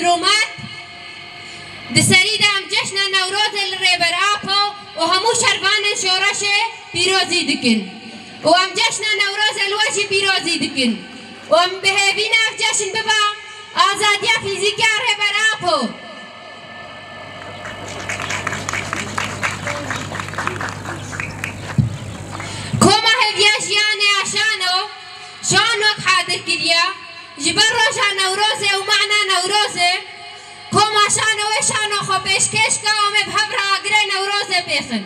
برومت دسری دام جشن نوروز الربر آپو و همو شربان شورش پیروزی دکن و هم جشن نوروز الوجی پیروزی دکن و هم بهبین اف جشن ببا آزادی فیزیکی ربر آپو كوما هدياش يعني عشانه شانك حاضر كريا جبر روشا نوروزه ومعنى نوروزه كوما شانه وشانه خبش كشكا ومبحبر عقري نوروزه بيخن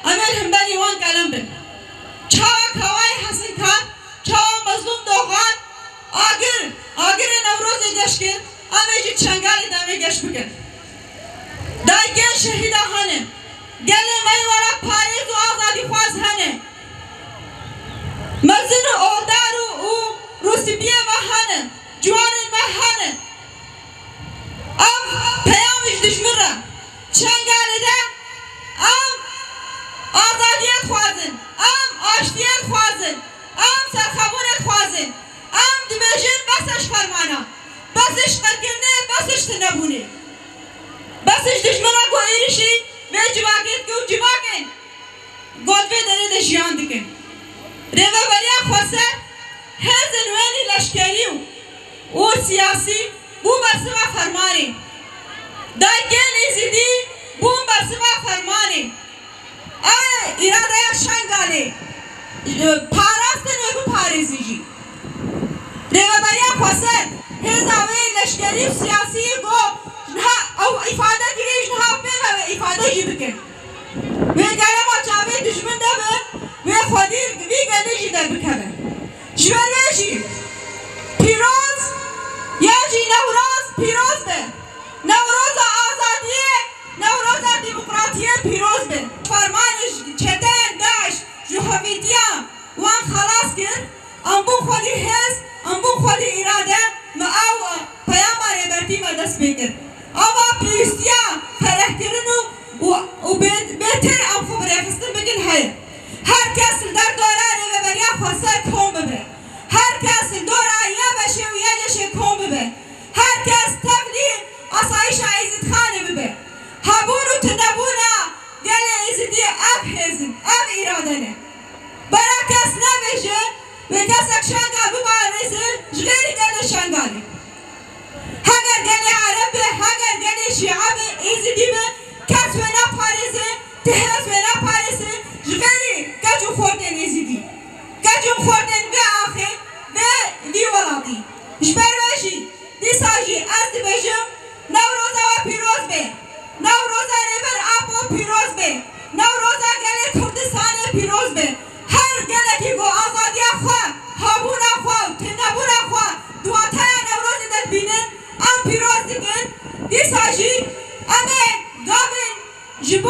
Amer hembali wan kalam bin. Chawa kawai hasan kan, chawa مزن اولدار و روسیبیه مهانه جوان مهانه ام پیامش دشمن را چنگاله ده ام آزادیت خوازن ام آشتیت خوازن ام سرخبونت خوازن ام دمجن بسش فرمانا بسش قرکنه بسش تنبونه بسش دشمن گو ایرشی و جواکت گو جواکن گودوه دنه ده جیان دکن ریوه بریا خواسته هزن وینی لشکری و سیاسی بو برسوا فرمانی دای گل ایزیدی بو برسوا فرمانی اراده شنگاله پاراستن و بو پاریزیجی ریوه بریا خواسته هزاوه لشکری و سیاسی گو او ifade girişin hakkında ve ifade gibi ve gelem açabe düşman da ve xadir gibi gelişi der bikene. Jverveji piroz yaji Navroz piroz be. Navroz azadiye, Navroz demokratiye piroz be. Farmanış çeten daş juhavitiya wan xalas kir. Am bu xadir hez, am bu xadir irade ma av peyamber berti ma dest bekir. Ama piyustiya karakterini و بهتر ام خبر افستن بگن های هر کس در دوره و بریا خواسته کن ببه هر کس دوره یا بشه و یا جشه کن ببه هر کس تبلی آسایش عزیز خانه ببه هبون و تنبونه گل عزیزی اب هزن اب ایرادنه برا کس نبشه و کس اکشنگا ببارزه جغیری گل شنگالی هگر گل عربه هگر گل شیعبه عزیزی به کس به نپارزه تهرس به نپارزه جغیری گجو خوردن ازیدی گجو خوردن به آخه به دیوالادی جبر باشی دی ساجی از دی بجم نوروزا و پیروز به نوروزا ریبر آپو پیروز به نوروزا گله کردستان پیروز به هر گله کی گو آزادی خواه هابونا خواه تنبونا خواه دواتای نوروز دل بینن ام پیروز دیگن دی ساجی امه گامن جبو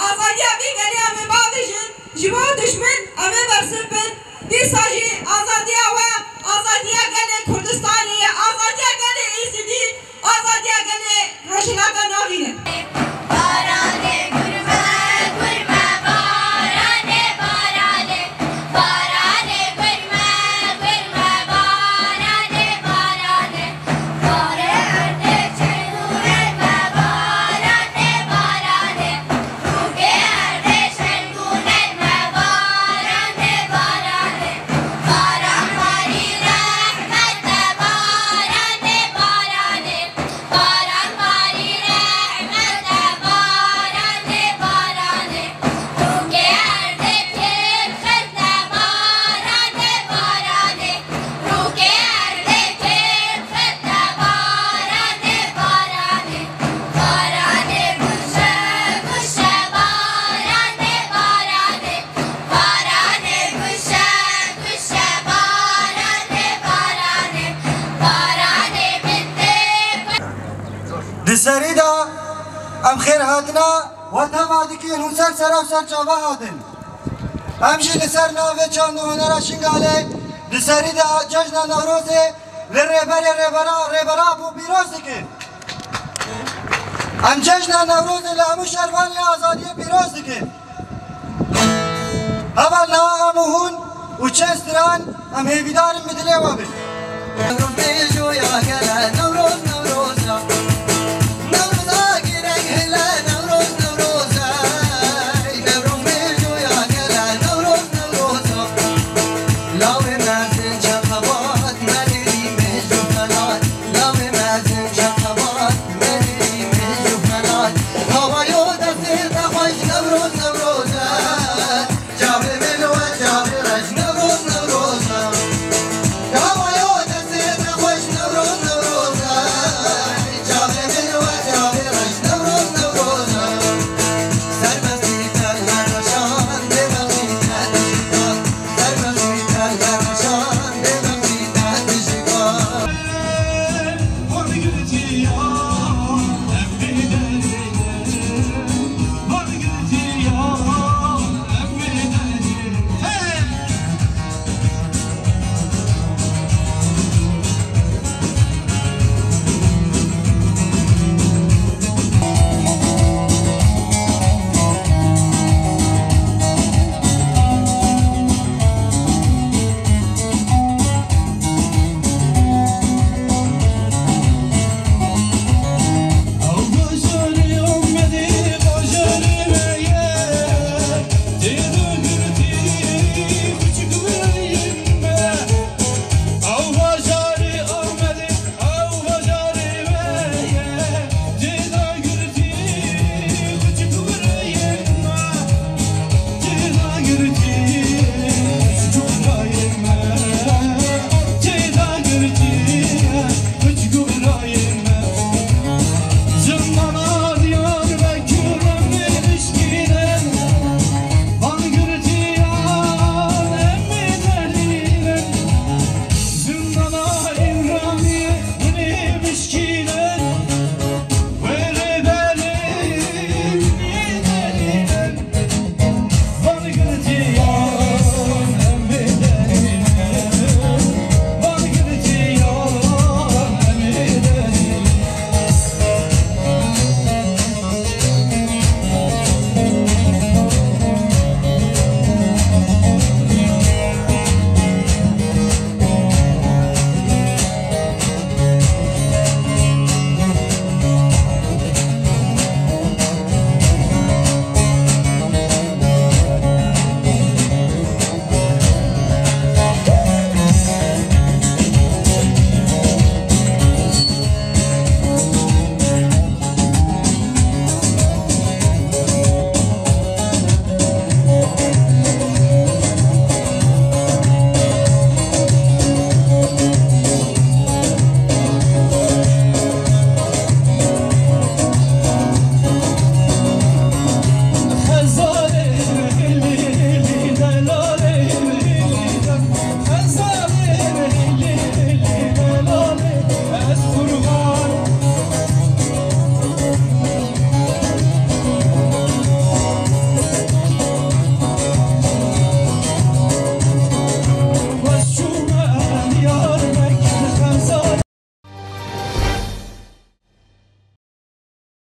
آزادی امی گلی امی باویجن جبو دشمن امی برسن بن دی ساجی آزادی و آزادی گلی کردستانی آزادی گلی ایزیدی آزادی گلی رشنات ناوینه سريدا ام خير هاتنا وتمادكين وسر سر وسر جوا هادن امشي لسرنا وچاندو هنرا شنگاله لسريدا جشن نوروز لربر ربرا بو بيروزكن ام جشن نوروز لامو شروان لآزادی بيروزكن اول نا امهون و چستران ام هیویدارم بدلی وابن